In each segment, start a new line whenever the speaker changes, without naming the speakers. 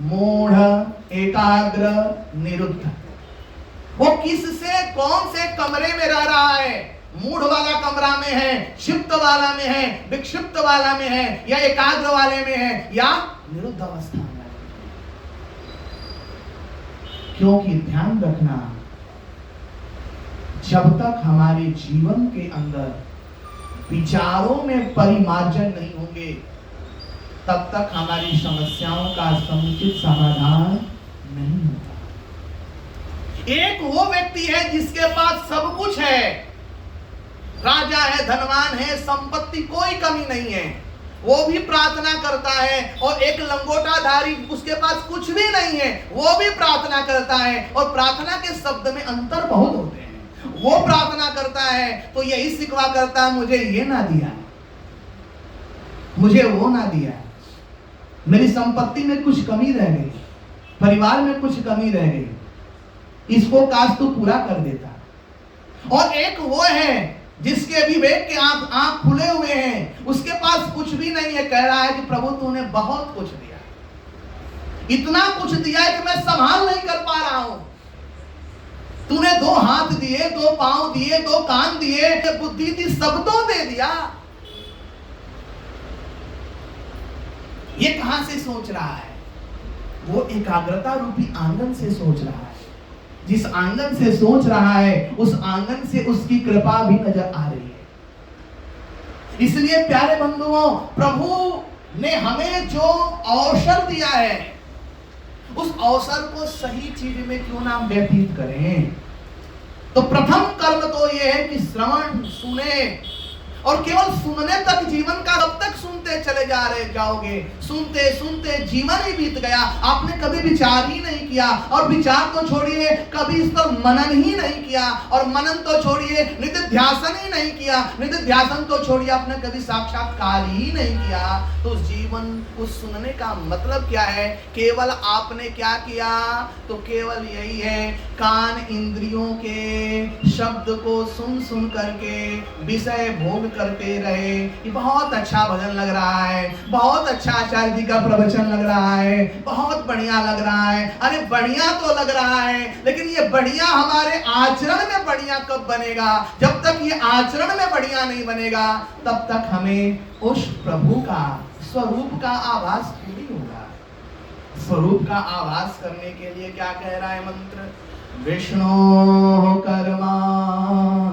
मूढ़ एकाग्र निरुद्ध। वो किससे कौन से कमरे में रह रहा है? मूढ़ वाला कमरा में है, क्षिप्त वाला में है, विक्षिप्त वाला में है, या एकाग्र वाले में है, या निरुद्ध अवस्था में है। क्योंकि ध्यान रखना, जब तक हमारे जीवन के अंदर विचारों में परिमार्जन नहीं होंगे, तब तक हमारी समस्याओं का समुचित समाधान नहीं होता। एक वो व्यक्ति है जिसके पास सब कुछ है, राजा है, धनवान है, संपत्ति कोई कमी नहीं है, वो भी प्रार्थना करता है। और एक लंगोटाधारी, उसके पास कुछ भी नहीं है, वो भी प्रार्थना करता है। और प्रार्थना के शब्द में अंतर बहुत होते हैं। वो प्रार्थना करता है तो यही सिकवा करता है, मुझे ये ना दिया, मुझे वो ना दिया, मेरी संपत्ति में कुछ कमी रह गई, परिवार में कुछ कमी रह गई, इसको काश तू पूरा कर देता। और एक वो है जिसके विवेक के आंख खुले हुए हैं, उसके पास कुछ भी नहीं है, कह रहा है कि प्रभु तूने बहुत कुछ दिया, इतना कुछ दिया है कि मैं संभाल नहीं कर पा रहा हूं। तूने 2 हाथ दिए, 2 पांव दिए, 2 कान दिए, बुद्धि दी, सब तो दे दिया। ये कहां से सोच रहा है? वो एकाग्रता रूपी आंगन से सोच रहा है। जिस आंगन से सोच रहा है, उस आंगन से उसकी कृपा भी नजर आ रही है। इसलिए प्यारे बंधुओं, प्रभु ने हमें जो अवसर दिया है, उस अवसर को सही चीज में क्यों ना व्यतीत करें। तो प्रथम कर्म तो यह है कि श्रवण, सुने, और केवल सुनने तक जीवन का, कब तक सुनते चले जाओगे, सुनते सुनते जीवन ही बीत गया, आपने कभी विचार ही नहीं किया। और विचार तो छोड़िए, कभी इस पर मनन ही नहीं किया, और मनन तो छोड़िए, निधिध्यासन ही नहीं किया, निधिध्यासन तो छोड़िए, आपने कभी साक्षात्कार ही नहीं किया। तो जीवन, उस सुनने का मतलब क्या है? केवल आपने क्या किया? तो केवल यही है, कान इंद्रियों के शब्द को सुन सुन करके विषय भोग करते रहे। ये बहुत अच्छा भजन लग रहा है, बहुत अच्छा आचार्य जी का प्रवचन लग रहा है, बहुत बढ़िया लग रहा है। अरे बढ़िया तो लग रहा है, लेकिन ये बढ़िया हमारे आचरण में बढ़िया कब बनेगा? जब तक ये आचरण में बढ़िया नहीं बनेगा, तब तक हमें उस प्रभु का, स्वरूप का आभास नहीं होगा। स्वरूप का आभास करने के लिए क्या कह रहा है मंत्र? विष्णु कर्माणि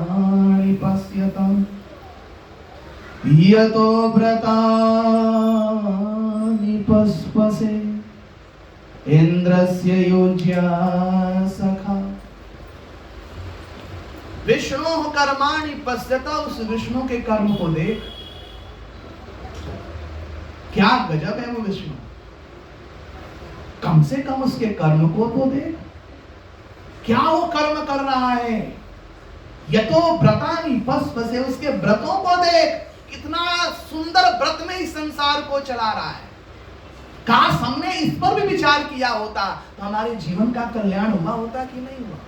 पश्यतम् यतो व्रतानि पस्पसे इंद्रस्य योज्या सखा। विष्णु कर्माणि पश्यत, उस विष्णु के कर्म को देख। क्या गजब है वो विष्णु, कम से कम उसके कर्म को तो देख, क्या वो कर्म कर रहा है। यतो व्रतानि पस्पसे, उसके व्रतों को देख, कितना सुंदर व्रत में इस संसार को चला रहा है। काश हमने इस पर भी विचार किया होता तो हमारे जीवन का कल्याण हुआ होता कि नहीं हुआ।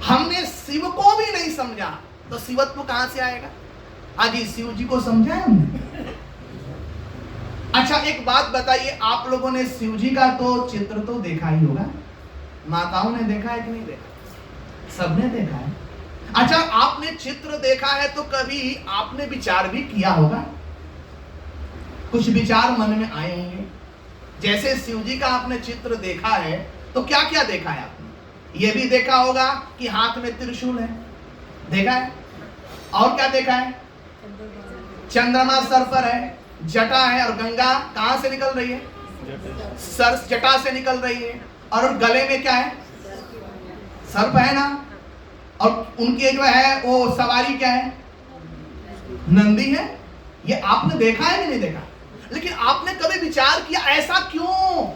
हमने शिव को भी नहीं समझा तो शिवत्व कहां से आएगा? आज शिव जी को समझा है हमने। अच्छा एक बात बताइए, आप लोगों ने शिव जी का तो चित्र तो देखा ही होगा, माताओं ने देखा है कि नहीं देखा? सबने देखा है। अच्छा आपने चित्र देखा है तो कभी आपने विचार भी किया होगा, कुछ विचार मन में आए होंगे। जैसे शिव जी का आपने चित्र देखा है तो क्या क्या देखा है आपने? ये भी देखा होगा कि हाथ में त्रिशूल है, देखा है। और क्या देखा है? चंद्रमा सर पर है, जटा है, और गंगा कहां से निकल रही है? सर, जटा से निकल रही है। और गले में क्या है? सर्प है ना। और उनके जो है वो सवारी क्या है? नंदी है। ये आपने देखा है कि नहीं देखा? लेकिन आपने कभी विचार किया ऐसा क्यों?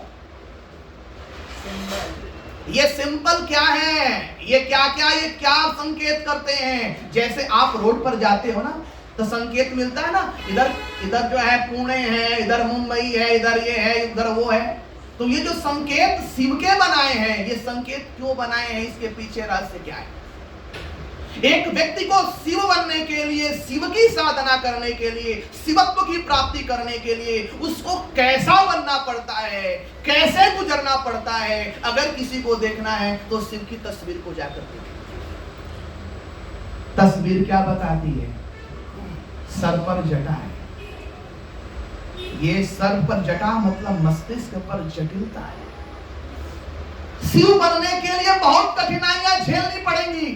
ये सिंपल क्या है? ये क्या संकेत करते हैं? जैसे आप रोड पर जाते हो ना तो संकेत मिलता है ना, इधर जो है पुणे है, इधर मुंबई है, इधर ये है, इधर वो है। तो ये जो संकेत शिव के बनाए हैं, ये संकेत क्यों बनाए हैं? इसके पीछे रहस्य क्या है? एक व्यक्ति को शिव बनने के लिए, शिव की साधना करने के लिए, शिवत्व की प्राप्ति करने के लिए उसको कैसा बनना पड़ता है, कैसे गुजरना पड़ता है। अगर किसी को देखना है तो शिव की तस्वीर को जाकर देखें। तस्वीर क्या बताती है? सर पर जटा है। ये सर पर जटा मतलब मस्तिष्क पर जटिलता है। शिव बनने के लिए बहुत कठिनाइयां झेलनी पड़ेंगी।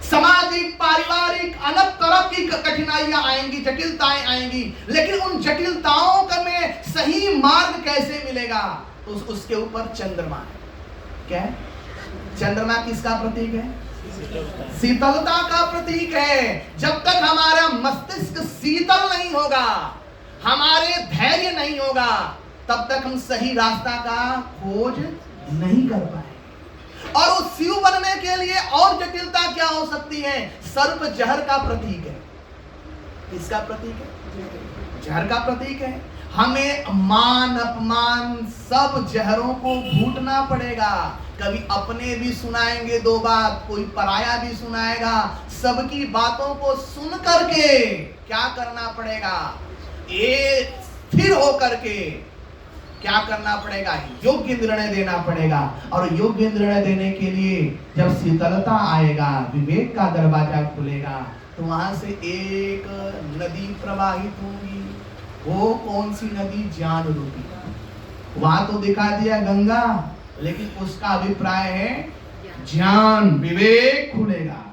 सामाजिक, पारिवारिक, अलग तरह की कठिनाइयां आएंगी, जटिलताएं आएंगी, लेकिन उन जटिलताओं का में सही मार्ग कैसे मिलेगा? तो उसके ऊपर चंद्रमा है। क्या है? चंद्रमा किसका प्रतीक है? शीतलता का प्रतीक है। जब तक हमारा मस्तिष्क शीतल नहीं होगा, हमारे धैर्य नहीं होगा, तब तक हम सही रास्ता का खोज नहीं कर पाए। और उस शिव बनने के लिए और जटिलता क्या हो सकती है? सर्प जहर का प्रतीक है। किसका प्रतीक है? जहर का प्रतीक है। हमें मान अपमान सब जहरों को घूटना पड़ेगा। कभी अपने भी सुनाएंगे दो बात, कोई पराया भी सुनाएगा। सबकी बातों को सुन करके क्या करना पड़ेगा? एक स्थिर होकर के क्या करना पड़ेगा? योग्य निर्णय देना पड़ेगा। और योग्य निर्णय देने के लिए जब शीतलता आएगा, विवेक का दरवाजा खुलेगा, तो वहां से एक नदी प्रवाहित होगी। वो कौन सी नदी? ज्ञान रूपी। वहां तो दिखा दिया गंगा, लेकिन उसका अभिप्राय है ज्ञान, विवेक खुलेगा,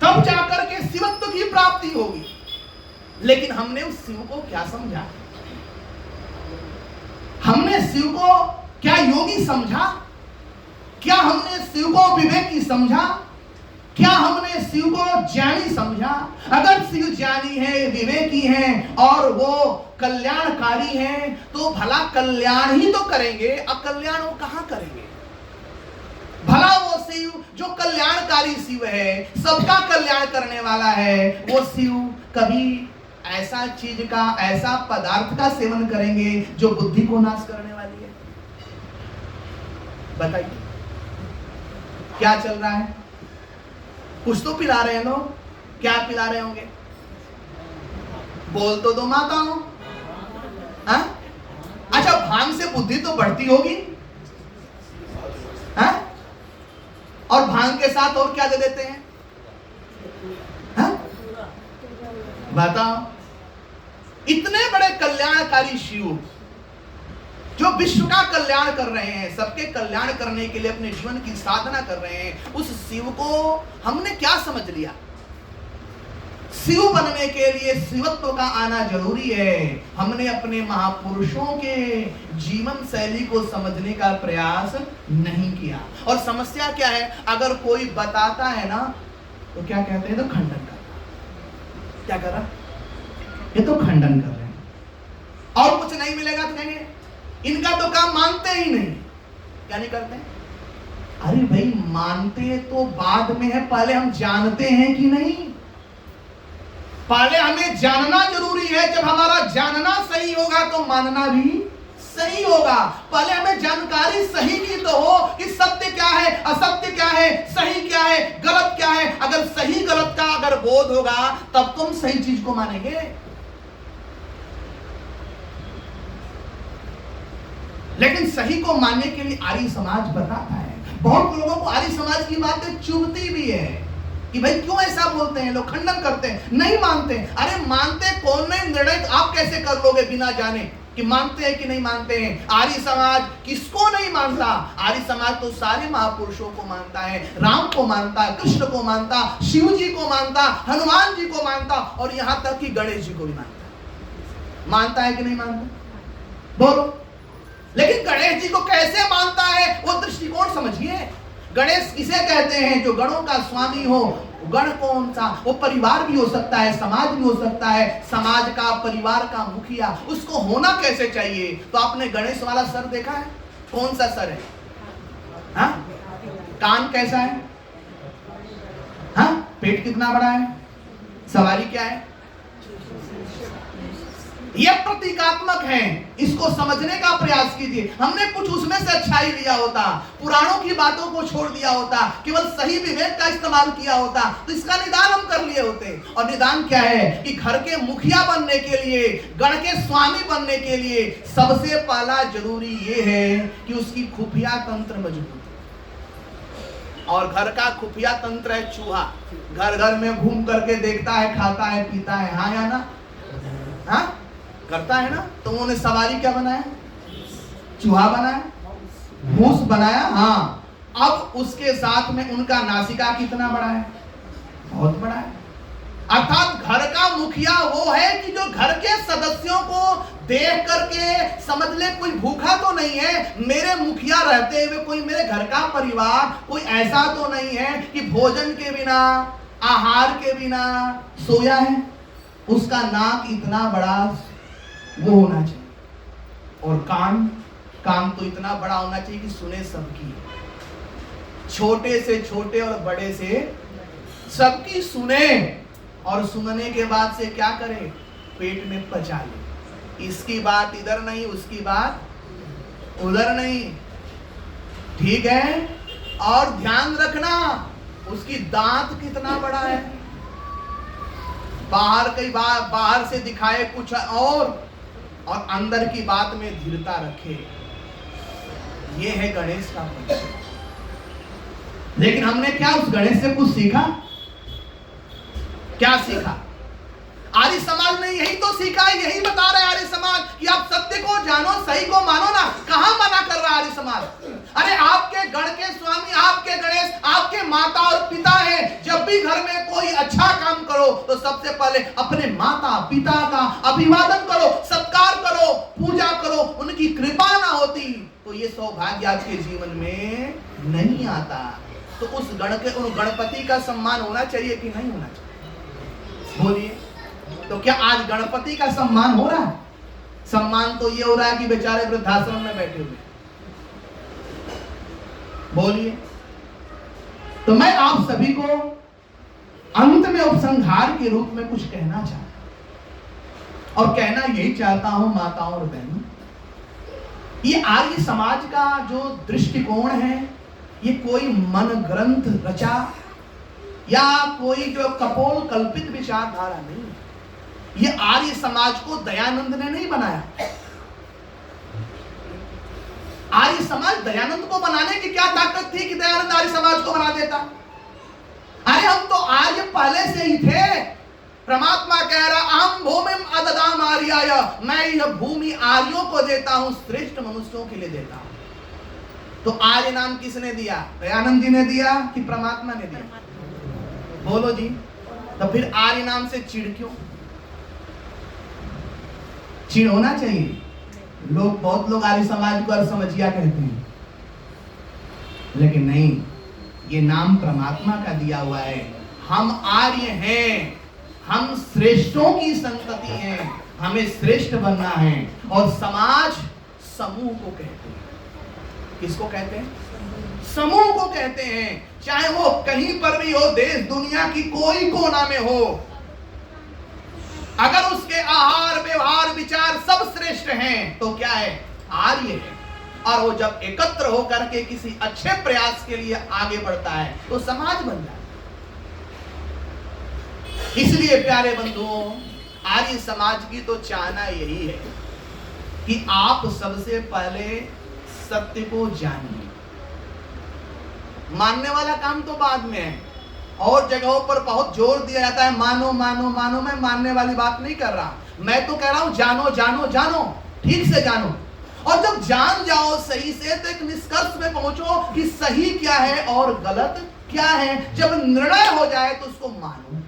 तब जाकर के शिवत्व की प्राप्ति होगी। लेकिन हमने उस शिव को क्या समझा? हमने शिव को क्या योगी समझा? क्या हमने शिव को विवेकी समझा? क्या हमने शिव को ज्ञानी समझा? अगर शिव ज्ञानी है, विवेकी है और वो कल्याणकारी है, तो भला कल्याण ही तो करेंगे, अकल्याण वो कहां करेंगे? भला वो शिव जो कल्याणकारी शिव है, सबका कल्याण करने वाला है, वो शिव कभी ऐसा चीज का, ऐसा पदार्थ का सेवन करेंगे जो बुद्धि को नाश करने वाली है? बताइए क्या चल रहा है? कुछ तो पिला रहे हैं लोग। क्या पिला रहे होंगे? बोल तो दो माता हो। हाँ? अच्छा, भांग से बुद्धि तो बढ़ती होगी। हाँ? और भांग के साथ और क्या दे देते हैं? हाँ? बताओ। इतने बड़े कल्याणकारी शिव जो विश्व का कल्याण कर रहे हैं, सबके कल्याण करने के लिए अपने जीवन की साधना कर रहे हैं, उस शिव को हमने क्या समझ लिया? शिव बनने के लिए शिवत्व का आना जरूरी है। हमने अपने महापुरुषों के जीवन शैली को समझने का प्रयास नहीं किया। और समस्या क्या है? अगर कोई बताता है ना, तो क्या कहते हैं? तो खंडन करता। क्या कर रहा? ये तो खंडन कर रहे हैं। और कुछ नहीं मिलेगा तो कहेंगे इनका तो काम मानते ही नहीं। क्या नहीं करते? अरे भाई, मानते तो बाद में है, पहले हम जानते हैं कि नहीं? पहले हमें जानना जरूरी है। जब हमारा जानना सही होगा तो मानना भी सही होगा। पहले हमें जानकारी सही की तो हो कि सत्य क्या है, असत्य क्या है, सही क्या है, गलत क्या है। अगर सही गलत का अगर बोध होगा तब तुम सही चीज को मानेंगे। लेकिन सही को मानने के लिए आर्य समाज बताता है। बहुत लोगों को आर्य समाज की बातें चुभती भी है कि भाई क्यों ऐसा बोलते हैं लोग, खंडन करते हैं, नहीं मानते। अरे मानते कौन नहीं, निर्णय आप कैसे कर लोगे बिना जाने कि मानते हैं कि नहीं मानते हैं? आर्य समाज किसको नहीं मानता? आर्य समाज तो सारे महापुरुषों को मानता है, राम को मानता है, कृष्ण को मानता, शिव जी को मानता, हनुमान जी को मानता, और यहां तक कि गणेश जी को भी मानता है कि नहीं मानता? बोलो। लेकिन गणेश जी को कैसे मानता है, वो दृष्टिकोण समझिए। गणेश किसे कहते हैं? जो गणों का स्वामी हो। गण कौन सा? वो परिवार भी हो सकता है, समाज भी हो सकता है, समाज का, परिवार का मुखिया। उसको होना कैसे चाहिए? तो आपने गणेश वाला सर देखा है? कौन सा सर है? हाँ? कान कैसा है? हाँ? पेट कितना बड़ा है? सवारी क्या है? ये प्रतीकात्मक है, इसको समझने का प्रयास कीजिए। हमने कुछ उसमें से अच्छाई लिया होता, पुराणों की बातों को छोड़ दिया होता, केवल सही विवेक का इस्तेमाल किया होता, तो इसका निदान हम कर लिए होते। और निदान क्या है कि घर के मुखिया बनने के लिए, गण के स्वामी बनने के लिए सबसे पहला जरूरी ये है कि उसकी खुफिया तंत्र मजबूत। और घर का खुफिया तंत्र है चूहा। घर घर में घूम करके देखता है, खाता है, पीता है, हाँ या ना? हाँ करता है ना? तो उन्होंने सवारी क्या बनाया? चूहा बनाया, मूस बनाया। हाँ, अब उसके साथ में उनका नासिका कितना बड़ा है? बहुत बड़ा है। अर्थात घर का मुखिया वो है कि जो घर के सदस्यों को देख करके समझ ले कोई भूखा तो नहीं है, मेरे मुखिया रहते हुए कोई मेरे घर का परिवार कोई ऐसा तो नहीं है कि भोजन के बिना, आहार के बिना सोया है। उसका नाक इतना बड़ा वो होना चाहिए, और कान तो इतना बड़ा होना चाहिए कि सुने सबकी, छोटे से छोटे और बड़े से सबकी सुने, और सुनने के बाद से क्या करे? पेट में पचा ले। इसकी बात इधर नहीं, उसकी बात उधर नहीं, ठीक है? और ध्यान रखना उसकी दांत कितना बड़ा है, बाहर से दिखाए कुछ और अंदर की बात में धीरता रखे। ये है गणेश का परिचय। लेकिन हमने क्या उस गणेश से कुछ सीखा? क्या सीखा? आर्य समाज ने यही तो सीखा है, यही बता रहे आर्य समाज कि आप सत्य को जानो, सही को मानो ना। कहां मना कर रहा है आर्य समाज? अरे आपके गण के स्वामी, आपके गणेश, आपके माता और पिता हैं। जब भी घर में कोई अच्छा काम करो तो सबसे पहले अपने माता पिता का अभिवादन करो, सत्कार करो, पूजा करो। उनकी कृपा ना होती तो ये सौभाग्य आपके जीवन में नहीं आता। तो उस गणपति का सम्मान होना चाहिए कि नहीं होना चाहिए? बोलिए। तो क्या आज गणपति का सम्मान हो रहा है? सम्मान तो ये हो रहा है कि बेचारे वृद्धाश्रम में बैठे हुए। बोलिए। तो मैं आप सभी को अंत में उपसंहार के रूप में कुछ कहना चाहता हूं, और कहना यही चाहता हूं माताओं और बहनों, ये आर्य समाज का जो दृष्टिकोण है, ये कोई मन ग्रंथ रचा या कोई जो कपोल कल्पित विचारधारा नहीं। ये आर्य समाज को दयानंद ने नहीं बनाया। आर्य समाज दयानंद को बनाने की क्या ताकत थी कि दयानंद आर्य समाज को बना देता? अरे हम तो आर्य पहले से ही थे। परमात्मा कह रहा अहम भूमिम अददाम आर्याय, मैं यह भूमि आर्यों को देता हूं, श्रेष्ठ मनुष्यों के लिए देता हूं। तो आर्य नाम किसने दिया? दयानंद जी ने दिया कि परमात्मा ने दिया? बोलो जी। तो फिर आर्य नाम से चिढ़ क्यों? चिढ़ होना चाहिए। बहुत लोग आर्य समाज को समझिया कहते हैं, लेकिन नहीं, ये नाम परमात्मा का दिया हुआ है। हम आर्य हैं, हम श्रेष्ठों की संतति हैं, हमें श्रेष्ठ बनना है। और समाज समूह को कहते हैं। किसको कहते हैं? समूह को कहते हैं। चाहे वो कहीं पर भी हो, देश दुनिया की कोई कोना में हो, अगर उसके आहार व्यवहार विचार सब श्रेष्ठ हैं तो क्या है? आर्य है। और वो जब एकत्र होकर के किसी अच्छे प्रयास के लिए आगे बढ़ता है तो समाज बन जाता है। इसलिए प्यारे बंधुओं, आर्य समाज की तो चाहना यही है कि आप सबसे पहले सत्य को जानिए। मानने वाला काम तो बाद में है, और जगहों पर बहुत जोर दिया जाता है मानो मानो मानो। मैं मानने वाली बात नहीं कर रहा, मैं तो कह रहा हूं जानो जानो जानो, ठीक से जानो। और जब जान जाओ सही से तो एक निष्कर्ष में पहुंचो कि सही क्या है और गलत क्या है। जब निर्णय हो जाए तो उसको मानो,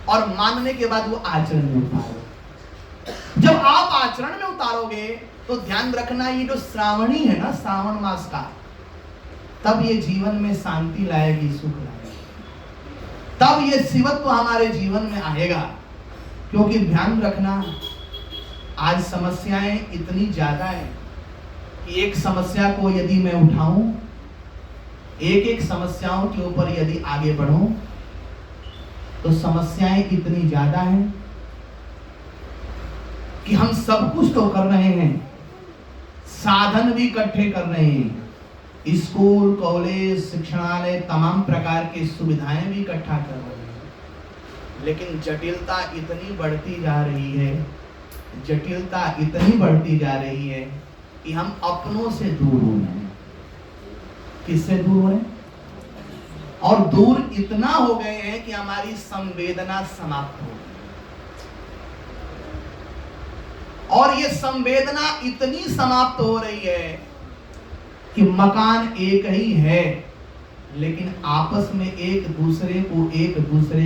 और मानने के बाद वो आचरण में उतारो। जब आप आचरण में उतारोगे तो ध्यान रखना, ये जो श्रावणी है ना, श्रावण मास का, तब ये जीवन में शांति लाएगी, सुख लाएगी, तब ये शिवत्व हमारे जीवन में आएगा। क्योंकि ध्यान रखना, आज समस्याएं इतनी ज्यादा है कि एक समस्या को यदि मैं उठाऊं, एक एक समस्याओं के ऊपर यदि आगे बढ़ूं, तो समस्याएं इतनी ज्यादा हैं कि हम सब कुछ तो कर रहे हैं, साधन भी इकट्ठे कर रहे हैं, स्कूल, कॉलेज, शिक्षणालय, तमाम प्रकार की सुविधाएं भी इकट्ठा कर रहे हैं, लेकिन जटिलता इतनी बढ़ती जा रही है, जटिलता इतनी बढ़ती जा रही है कि हम अपनों से दूर हो रहे हैं। किससे दूर हो रहे हैं? और दूर इतना हो गए हैं कि हमारी संवेदना समाप्त हो गई। और ये संवेदना इतनी समाप्त हो रही है कि मकान एक ही है, लेकिन आपस में एक दूसरे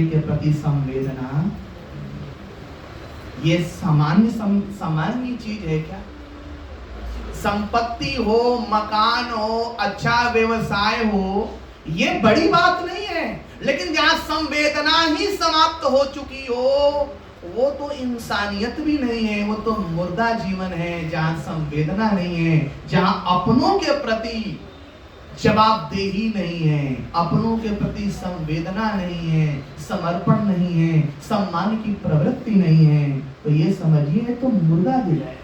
के प्रति संवेदना, ये सामान्य चीज है क्या? संपत्ति हो, मकान हो, अच्छा व्यवसाय हो, ये बड़ी बात नहीं है, लेकिन जहां संवेदना ही समाप्त हो चुकी हो, वो तो इंसानियत भी नहीं है, वो तो मुर्दा जीवन है। जहां संवेदना नहीं है, जहां अपनों के प्रति जवाबदेही नहीं है, अपनों के प्रति संवेदना नहीं है, समर्पण नहीं है, सम्मान की प्रवृत्ति नहीं है, तो ये समझिए तो मुर्दा दिल है।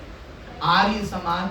आर्य समाज